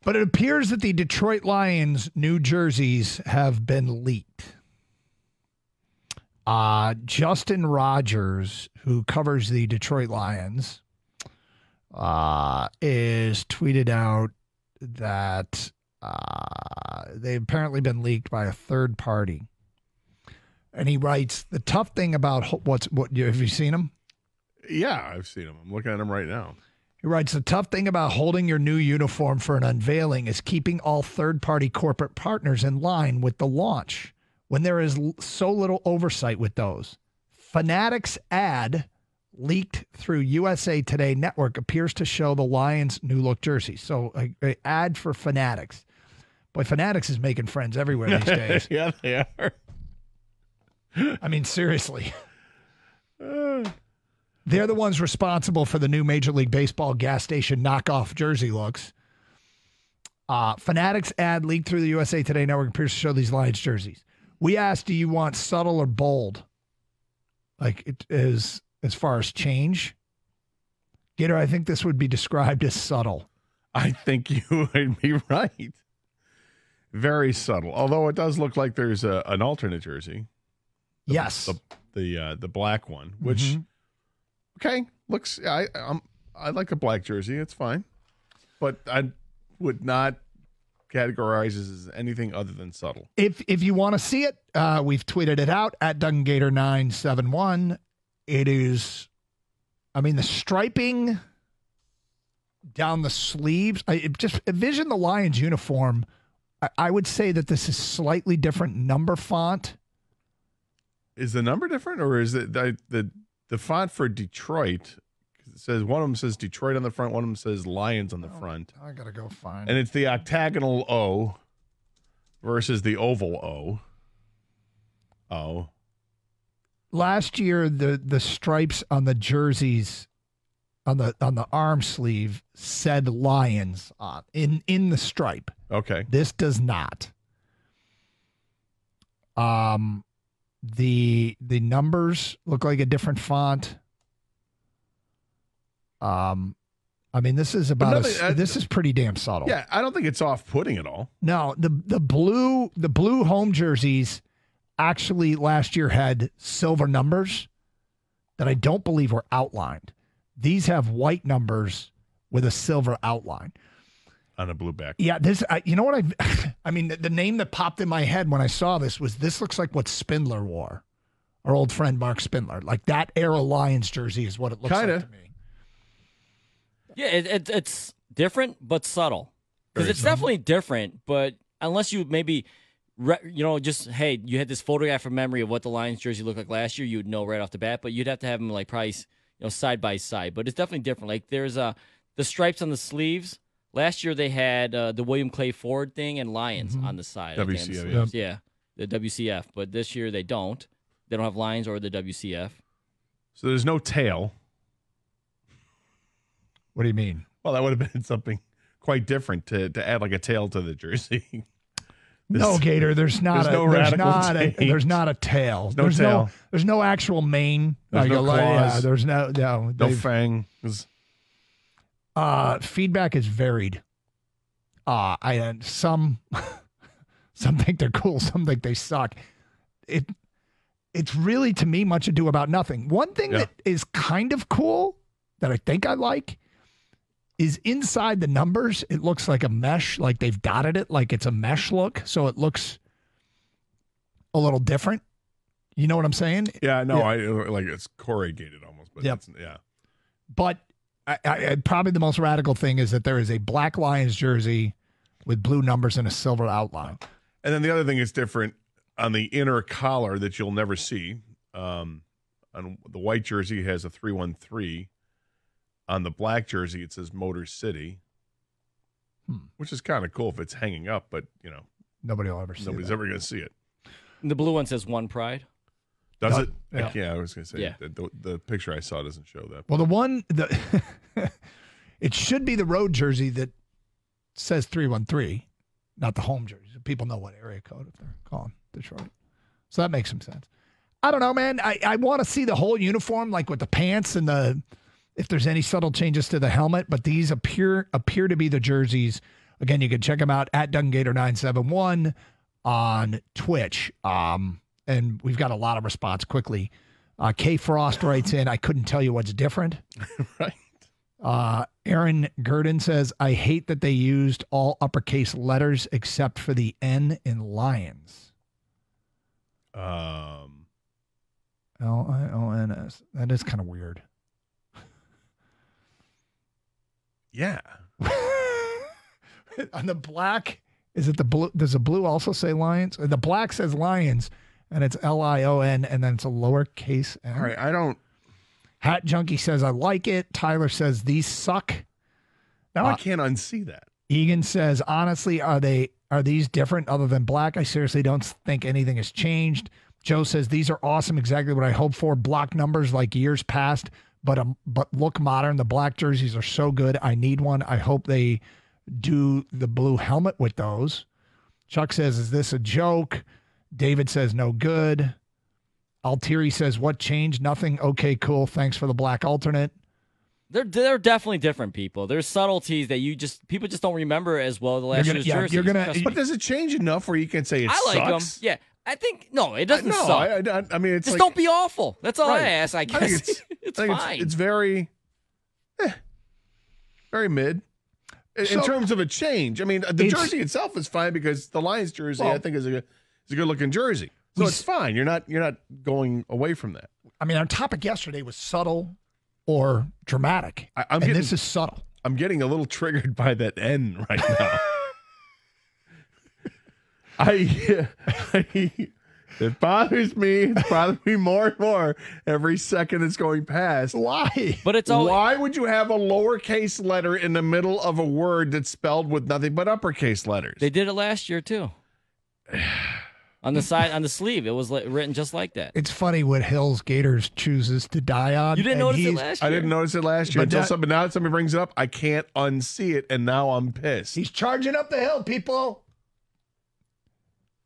But it appears that the Detroit Lions' new jerseys have been leaked. Justin Rogers, who covers the Detroit Lions, is tweeted out that they've apparently been leaked by a third party. And he writes, the tough thing about what have you seen him? Yeah, I've seen him. I'm looking at him right now. He writes, the tough thing about holding your new uniform for an unveiling is keeping all third-party corporate partners in line with the launch when there is so little oversight with those. Fanatics ad leaked through USA Today Network appears to show the Lions' new look jersey. So an ad for Fanatics. Boy, Fanatics is making friends everywhere these days. Yeah, they are. I mean, seriously. They're the ones responsible for the new Major League Baseball gas station knockoff jersey looks. Fanatics ad leaked through the USA Today Network appears to show these Lions jerseys. We asked, do you want subtle or bold? Like it is as far as change? Gator, I think this would be described as subtle. I think you would be right. Very subtle. Although it does look like there's an alternate jersey. Yes. The black one, which okay, looks I like a black jersey, it's fine. But I would not categorize it as anything other than subtle. If you want to see it, we've tweeted it out at DunganGator971. It is, I mean, the striping down the sleeves. Just envision the Lions uniform. I would say that this is slightly different number font. Is the number different, or is it the font for Detroit? It says one of them says Detroit on the front, one of them says Lions on the front. I gotta go find. And it's the octagonal O versus the oval O. Oh. Last year, the stripes on the jerseys, on the arm sleeve said Lions on in the stripe. Okay. This does not. The numbers look like a different font. I mean, this is about this is pretty damn subtle. Yeah, I don't think it's off-putting at all. No, the blue home jerseys actually last year had silver numbers that I don't believe were outlined. These have white numbers with a silver outline. On a blue back. Yeah, this. You know what I mean, the name that popped in my head when I saw this was, this looks like what Spindler wore, our old friend Mark Spindler. Like that era Lions jersey is what it looks like to me. Yeah, it's different but subtle, because it's definitely different. But unless you maybe, just hey, you had this photograph from memory of what the Lions jersey looked like last year, you would know right off the bat. But you'd have to have them like probably side by side. But it's definitely different. Like there's the stripes on the sleeves. Last year they had the William Clay Ford thing and Lions on the side. WCF. Yeah, the WCF. But this year they don't. They don't have Lions or the WCF. So there's no tail. What do you mean? Well, that would have been something quite different to add like a tail to the jersey. No, Gator, there's not a tail. There's no actual mane. There's no claws. Yeah, there's no fang. Feedback is varied. Some think they're cool, some think they suck. It's really, to me, much ado about nothing. One thing that is kind of cool that I think I like is inside the numbers, it looks like a mesh, like they've dotted it, like it's a mesh look, so it looks a little different. You know what I'm saying? Yeah, no, I like it's corrugated almost, but yeah. But I probably the most radical thing is that there is a black Lions jersey with blue numbers and a silver outline. And then the other thing is different on the inner collar that you'll never see. On the white jersey, it has a 313. On the black jersey, it says Motor City, which is kind of cool if it's hanging up, but nobody will ever see it. Nobody's ever going to see it. And the blue one says One Pride. Does it? Yeah. I was going to say the picture I saw doesn't show that. Well, it should be the road jersey that says 313, not the home jersey. So people know what area code if they're calling Detroit. So that makes some sense. I don't know, man. I want to see the whole uniform, like with the pants and if there's any subtle changes to the helmet, but these appear to be the jerseys. Again, you can check him out at DunGator971 on Twitch. And we've got a lot of response quickly. K Frost writes in, I couldn't tell you what's different. Right. Aaron Gurdon says, I hate that they used all uppercase letters except for the N in Lions. L-I-O-N-S. That is kind of weird. Yeah. On the black, is it the blue? Does the blue also say Lions? The black says Lions, and it's L-I-O-N, and then it's a lowercase n. All right, I don't. Hat Junkie says, I like it. Tyler says, these suck. Now I can't unsee that. Egan says, honestly, are these different other than black? I seriously don't think anything has changed. Joe says, these are awesome. Exactly what I hoped for. Block numbers like years past, but look modern. The black jerseys are so good. I need one. I hope they do the blue helmet with those. Chuck says, is this a joke? David says, no good. Altieri says, what changed? Nothing. Okay, cool. Thanks for the black alternate. They're definitely different people. There's subtleties that people just don't remember as well the last year's jerseys. But does it change enough where you can say it I like sucks? them. Yeah. I think, no, it doesn't suck. I mean, it's just like, don't be awful. That's all right. I ask, I guess. It's fine. It's very, very mid. In terms of a change. I mean, the jersey itself is fine because the Lions jersey, I think, is a good-looking jersey. So it's fine. You're not going away from that. I mean, our topic yesterday was subtle or dramatic, this is subtle. I'm getting a little triggered by that N right now. It bothers me. It's bothering me more and more every second it's going past. Why? But why would you have a lowercase letter in the middle of a word that's spelled with nothing but uppercase letters? They did it last year too. On the side, on the sleeve, it was written just like that. It's funny what Hills Gators chooses to die on. You didn't notice it last year? I didn't notice it last year. But now that somebody brings it up, I can't unsee it, and now I'm pissed. He's charging up the hill, people.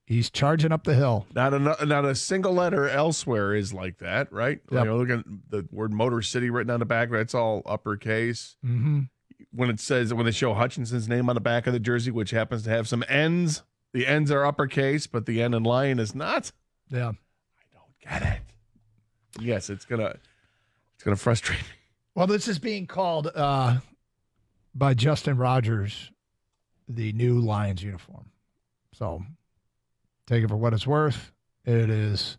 He's charging up the hill. Not a single letter elsewhere is like that, right? Yep. You know, look at the word Motor City written on the back. That's all uppercase. Mm-hmm. When they show Hutchinson's name on the back of the jersey, which happens to have some N's, the N's are uppercase, but the N in Lion is not. Yeah, I don't get it. Yes, it's gonna frustrate me. Well, this is being called by Justin Rogers the new Lions uniform. So take it for what it's worth. It has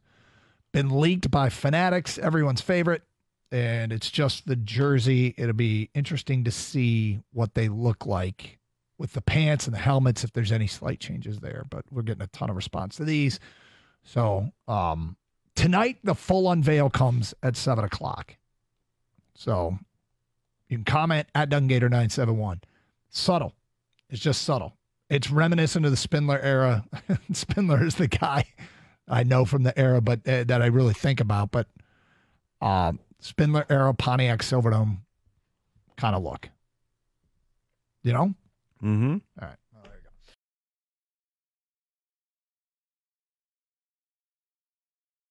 been leaked by Fanatics, everyone's favorite, and it's just the jersey. It'll be interesting to see what they look like with the pants and the helmets, if there's any slight changes there. But we're getting a ton of response to these. So tonight, the full unveil comes at 7 o'clock. So you can comment at DunGator971. Subtle. It's just subtle. It's reminiscent of the Spindler era. Spindler is the guy I know from the era, but that I really think about. But Spindler era Pontiac Silverdome kind of look. You know? Mm-hmm. All right.